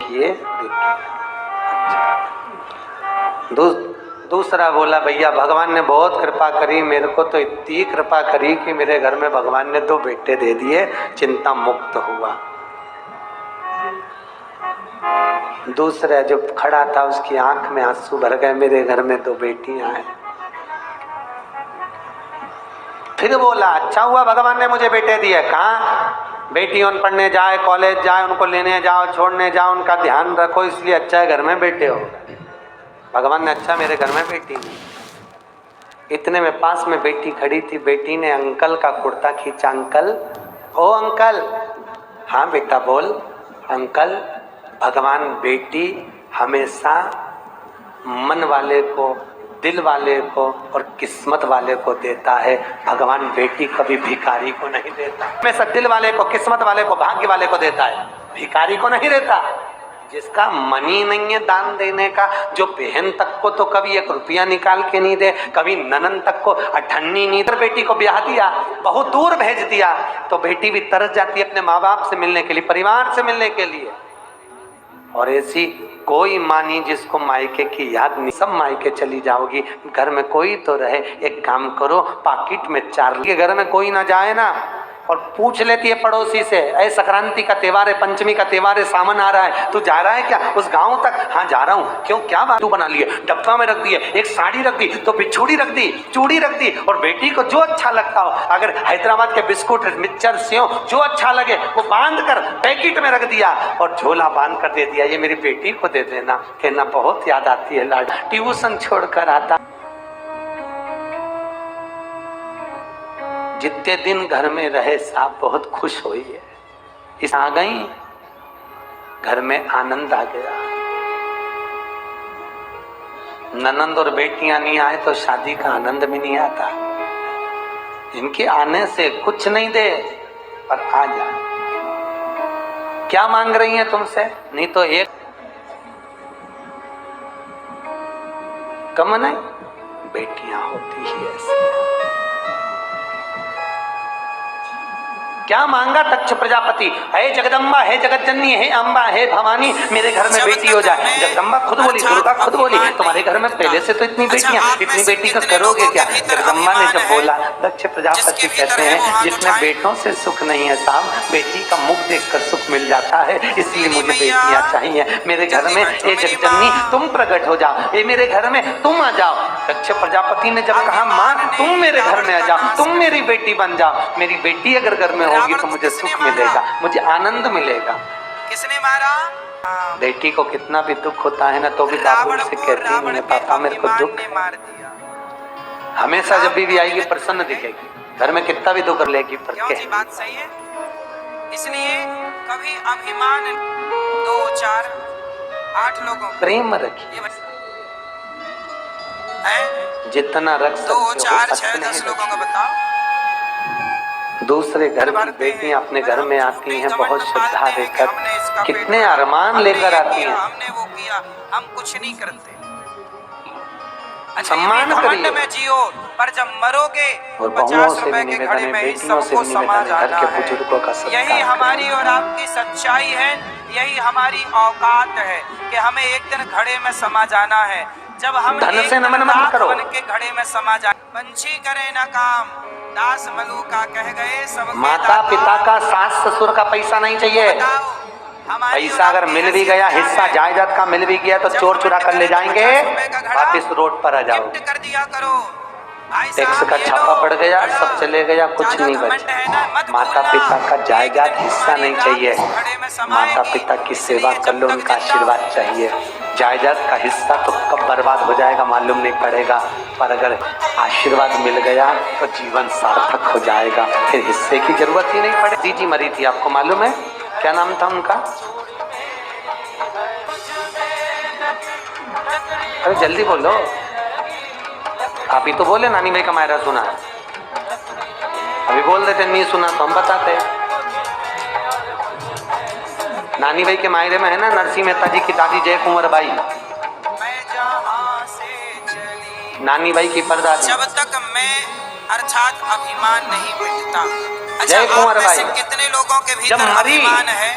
देखिए देखिए। दूसरा बोला भैया भगवान ने बहुत कृपा करी, मेरे को तो इतनी कृपा करी कि मेरे घर में भगवान ने 2 बेटे दे दिए, चिंता मुक्त हुआ। दूसरा जो खड़ा था उसकी आंख में आंसू भर गए, मेरे घर में 2 बेटियां हैं। फिर बोला अच्छा हुआ भगवान ने मुझे बेटे दिए। कहाँ बेटियों पढ़ने जाए, कॉलेज जाए, उनको लेने जाओ, छोड़ने जाओ, उनका ध्यान रखो, इसलिए अच्छा है घर में बेटे हो। भगवान ने अच्छा मेरे घर में बेटी नहीं। इतने में पास में बेटी खड़ी थी, बेटी ने अंकल का कुर्ता खींचा। अंकल, ओ अंकल। हाँ बेटा बोल। अंकल, भगवान बेटी हमेशा मन वाले को, दिल वाले को और किस्मत वाले को देता है। भगवान बेटी कभी भिखारी को नहीं देता, हमेशा दिल वाले को, किस्मत वाले को, भाग्य वाले को देता है, भिखारी को नहीं देता। जिसका मन ही नहीं है दान देने का, जो बहन तक को तो कभी 1 रुपया निकाल के नहीं दे, कभी ननन तक को अठन्नी नहीं दे, बेटी को ब्याह दिया, बहुत दूर भेज दिया, तो बेटी भी तरस जाती है अपने माँ बाप से मिलने के लिए, परिवार से मिलने के लिए। और ऐसी कोई माँ नहीं जिसको मायके की याद नहीं, सब मायके चली जाओगी, घर में कोई तो रहे। एक काम करो, पाकिट में 4 लिए, घर में कोई ना जाए ना, और पूछ लेती है पड़ोसी से, ऐ संक्रांति का त्योहार है, पंचमी का त्योहार है, सावन आ रहा है, तू जा रहा है क्या उस गांव तक? हाँ जा रहा हूँ। क्यों, क्या बात? तू बना लिए, डब्बा में रख दिए, एक साड़ी रख दी, तो बिछुड़ी रख दी, चूड़ी रख दी, और बेटी को जो अच्छा लगता हो, अगर हैदराबाद के बिस्कुट, मिक्सचर, सेव जो अच्छा लगे वो बांध कर पैकेट में रख दिया और झोला बांध कर दे दिया, ये मेरी बेटी को दे देना। कहना बहुत याद आती है लाड, ट्यूशन छोड़कर आता। जितने दिन घर में रहे साहब बहुत खुश हुई है, इस आ गई घर में आनंद आ गया। ननंद और बेटियां नहीं आए तो शादी का आनंद भी नहीं आता। इनके आने से कुछ नहीं दे पर आ जा। क्या मांग रही है तुमसे? नहीं तो एक कम नहीं, बेटियां होती ही ऐसी। क्या मांगा दक्ष प्रजापति? हे जगदम्बा, हे जगतजननी, हे अम्बा, हे भवानी, मेरे घर में बेटी हो जाए। जगदम्बा खुद बोली, दुर्गा खुद बोली, तुम्हारे घर में पहले से तो इतनी बेटियां, इतनी बेटी का करोगे क्या? जगदम्बा ने जब बोला, दक्ष प्रजापति कहते हैं जिसमें बेटों से सुख नहीं है साहब, बेटी का मुख देखकर सुख मिल जाता है, इसलिए मुझे बेटियां चाहिए। मेरे घर में ए जगजननी तुम प्रकट हो जाओ, ये मेरे घर में तुम आ जाओ। दक्ष प्रजापति ने जब कहा माँ तुम मेरे घर में आ जाओ, तुम मेरी बेटी बन जाओ, मेरी बेटी अगर घर में होगी तो मुझे सुख मिलेगा, मुझे आनंद मिलेगा। किसने मारा? बेटी को कितना भी दुख होता है ना, तो भी बाबू से कहती है पापा मेरे को दुख मार दिया। हमेशा जब भी आएगी प्रसन्न दिखेगी, घर में कितना भी दुख लेगी पर क्यों जी, बात सही है। इसलिए कभी अभिमान 2 4 8 लोगों प्रेम रखिए, जितना रख सकते 2 4 हो 6 10 लोगों का बताओ। दूसरे घर की बेटियां अपने घर में आती हैं बहुत श्रद्धा लेकर, कितने अरमान लेकर आती हैं। हमने वो किया, हम कुछ नहीं करते। सम्मान करिए में जियो, पर जब मरोगे और बहुओं से भी निवेदन है, बेटियों से भी निवेदन है, घर के बुजुर्गों का सत्कार। यही हमारी और आपकी सच्चाई है, यही हमारी औकात है कि हमें एक दिन घड़े में समा जाना है। जब हम धन से नमन मत करो, बन के घड़े में समा जाए। पंछी करे ना काम, दास मलूका कह गए सब। माता पिता का, सास ससुर का पैसा नहीं चाहिए। पैसा अगर मिल भी गया, हिस्सा जायदाद का मिल भी गया तो चोर चुरा कर ले जाएंगे, वापिस रोड पर आ जाओ। कर दिया करो, टैक्स का छापा पड़ गया, सब चले गया, कुछ नहीं बचा। माता पिता का जायदाद हिस्सा नहीं चाहिए, माता पिता की सेवा कर लो, उनका आशीर्वाद चाहिए। जायदाद का हिस्सा तो कब बर्बाद हो जाएगा मालूम नहीं पड़ेगा, पर अगर आशीर्वाद मिल गया तो जीवन सार्थक हो जाएगा, फिर हिस्से की जरूरत ही नहीं पड़ेगी। दीदी मरी थी, आपको मालूम है? क्या नाम था उनका? अरे जल्दी बोलो, आप ही तो बोले नानी भाई का मायरा सुना। अभी बोल देते नहीं सुना तो हम बताते। नानी भाई के मायरे में है ना नरसिंह मेहता जी की दादी जय कुंवर बाई, नानी भाई की परदादी। जब तक मैं अर्थात अभिमान नहीं मिटता। जय कुंवर बाई कितने लोगों के जब भीतर मरी अभिमान है?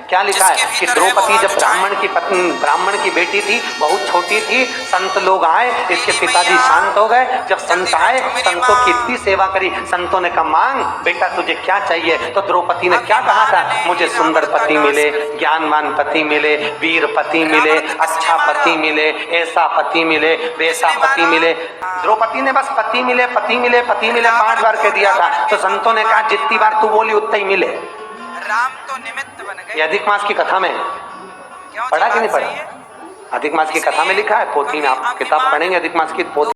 क्या लिखा है जिसके कि भीतर है वो द्रौपदी हाथ जब ब्राह्मण की बेटी थी, बहुत छोटी थी, संत लोग आए, इसके पिताजी शांत हो गए। जब संत आए, संतों की इतनी सेवा करी, संतों ने कहा मांग बेटा तुझे क्या चाहिए। तो द्रौपदी ने क्या कहा था, मुझे सुंदर पति मिले, ज्ञानवान पति मिले, वीर पति मिले, अच्छा पति मिले, ऐसा पति मिले, वैसा पति मिले। द्रौपदी ने बस पति मिले पति मिले पति मिले 5 बार कह दिया था। तो संतों ने कहा जितनी बार तू बोली उतना ही मिले। राम तो निमित्त बन गए। ये अधिक मास की कथा में क्यों? पढ़ा कि नहीं बात सही पढ़ा? है। अधिक मास की कथा में लिखा है, पोथी में आप किताब पढ़ेंगे अधिक मास की पोथी